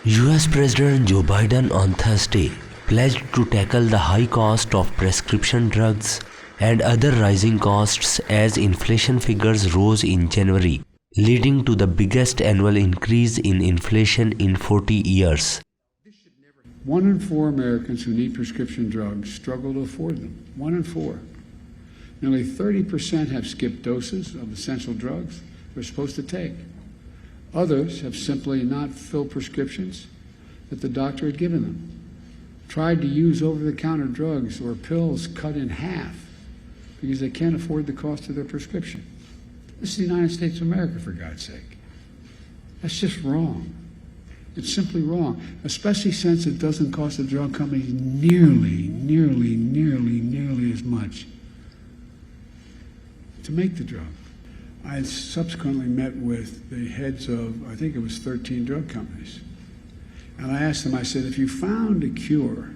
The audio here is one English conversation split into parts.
US President Joe Biden on Thursday pledged to tackle the high cost of prescription drugs and other rising costs as inflation figures rose in January, leading to the biggest annual increase in inflation in 40 years. 1 in 4 Americans who need prescription drugs struggle to afford them. 1 in 4. Nearly 30% have skipped doses of essential drugs they're supposed to take. Others have simply not filled prescriptions that the doctor had given them, tried to use over-the-counter drugs or pills cut in half because they can't afford the cost of their prescription. This is the United States of America, for God's sake. That's just wrong. It's simply wrong, especially since it doesn't cost the drug companies nearly as much to make the drug. I subsequently met with the heads of, I think it was 13 drug companies. And I asked them, I said, if you found a cure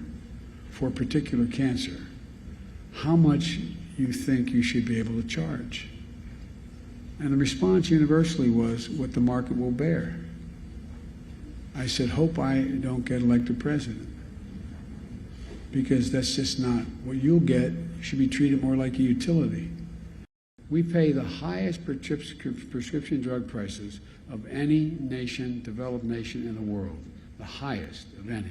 for a particular cancer, how much you think you should be able to charge? And the response universally was what the market will bear. I said, hope I don't get elected president, because that's just not what you'll get. You should be treated more like a utility. We pay the highest prescription drug prices of any nation, developed nation in the world, the highest of any.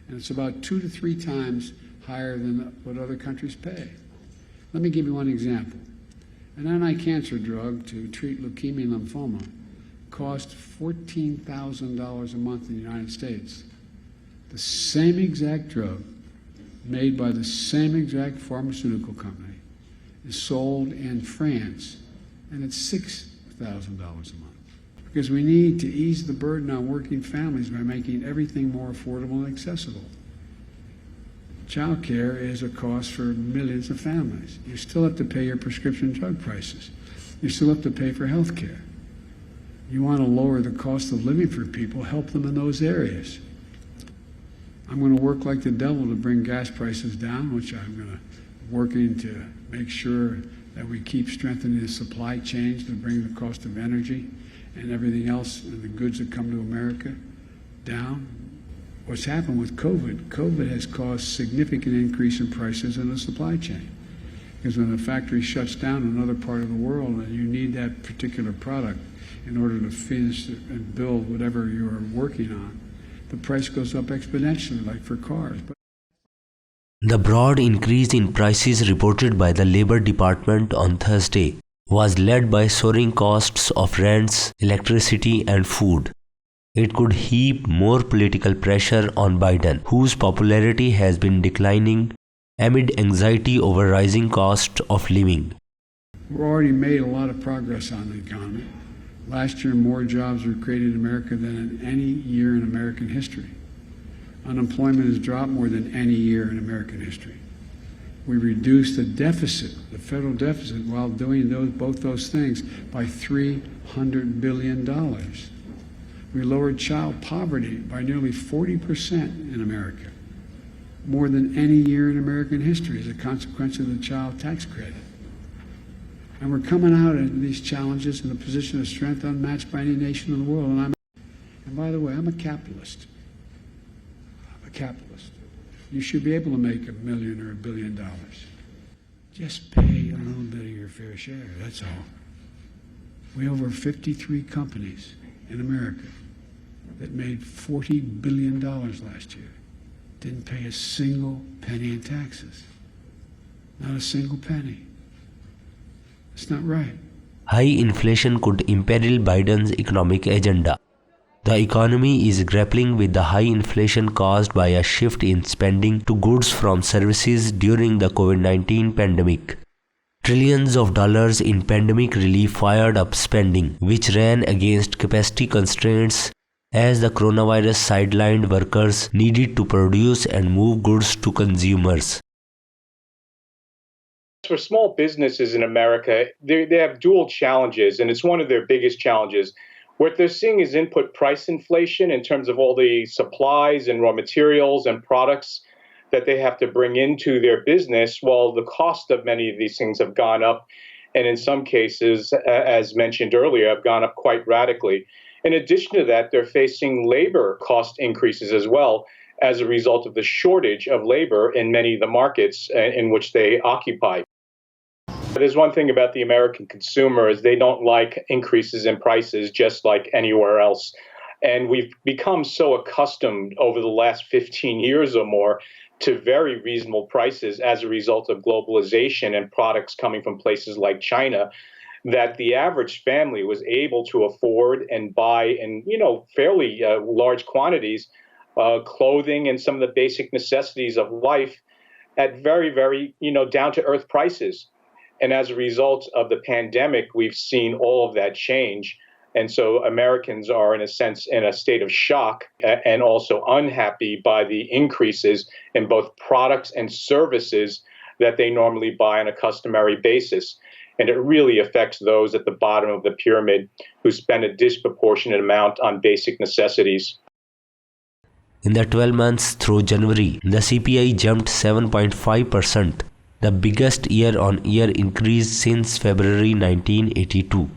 And it's about 2 to 3 times higher than what other countries pay. Let me give you one example. An anti-cancer drug to treat leukemia and lymphoma cost $14,000 a month in the United States. The same exact drug made by the same exact pharmaceutical company is sold in France, and it's $6,000 a month. Because we need to ease the burden on working families by making everything more affordable and accessible. Child care is a cost for millions of families. You still have to pay your prescription drug prices. You still have to pay for health care. You want to lower the cost of living for people, help them in those areas. I'm going to work like the devil to bring gas prices down, which I'm going to working to make sure that we keep strengthening the supply chains to bring the cost of energy and everything else and the goods that come to America down. What's happened with COVID has caused significant increase in prices in the supply chain. Because when a factory shuts down in another part of the world and you need that particular product in order to finish and build whatever you're working on, the price goes up exponentially, like for cars. The broad increase in prices reported by the Labor Department on Thursday was led by soaring costs of rents, electricity, and food. It could heap more political pressure on Biden, whose popularity has been declining amid anxiety over rising cost of living. We've already made a lot of progress on the economy. Last year, more jobs were created in America than in any year in American history. Unemployment has dropped more than any year in American history. We reduced the deficit, the federal deficit, while doing both those things by $300 billion. We lowered child poverty by nearly 40% in America, more than any year in American history as a consequence of the child tax credit. And we're coming out of these challenges in a position of strength unmatched by any nation in the world. And by the way, I'm a capitalist. You should be able to make $1 million or $1 billion. Just pay a little bit of your fair share, that's all. We have over 53 companies in America that made $40 billion last year. Didn't pay a single penny in taxes. Not a single penny. It's not right. High inflation could imperil Biden's economic agenda. The economy is grappling with the high inflation caused by a shift in spending to goods from services during the COVID-19 pandemic. Trillions of dollars in pandemic relief fired up spending, which ran against capacity constraints as the coronavirus sidelined workers needed to produce and move goods to consumers. For small businesses in America, they have dual challenges, and it's one of their biggest challenges. What they're seeing is input price inflation in terms of all the supplies and raw materials and products that they have to bring into their business, while the cost of many of these things have gone up, and in some cases, as mentioned earlier, have gone up quite radically. In addition to that, they're facing labor cost increases as well as a result of the shortage of labor in many of the markets in which they occupy. There's one thing about the American consumer is they don't like increases in prices just like anywhere else. And we've become so accustomed over the last 15 years or more to very reasonable prices as a result of globalization and products coming from places like China that the average family was able to afford and buy in, fairly large quantities, clothing and some of the basic necessities of life at very, very, down to earth prices. And as a result of the pandemic, we've seen all of that change. And so Americans are, in a sense, in a state of shock and also unhappy by the increases in both products and services that they normally buy on a customary basis. And it really affects those at the bottom of the pyramid who spend a disproportionate amount on basic necessities. In the 12 months through January, the CPI jumped 7.5%, the biggest year-on-year increase since February 1982.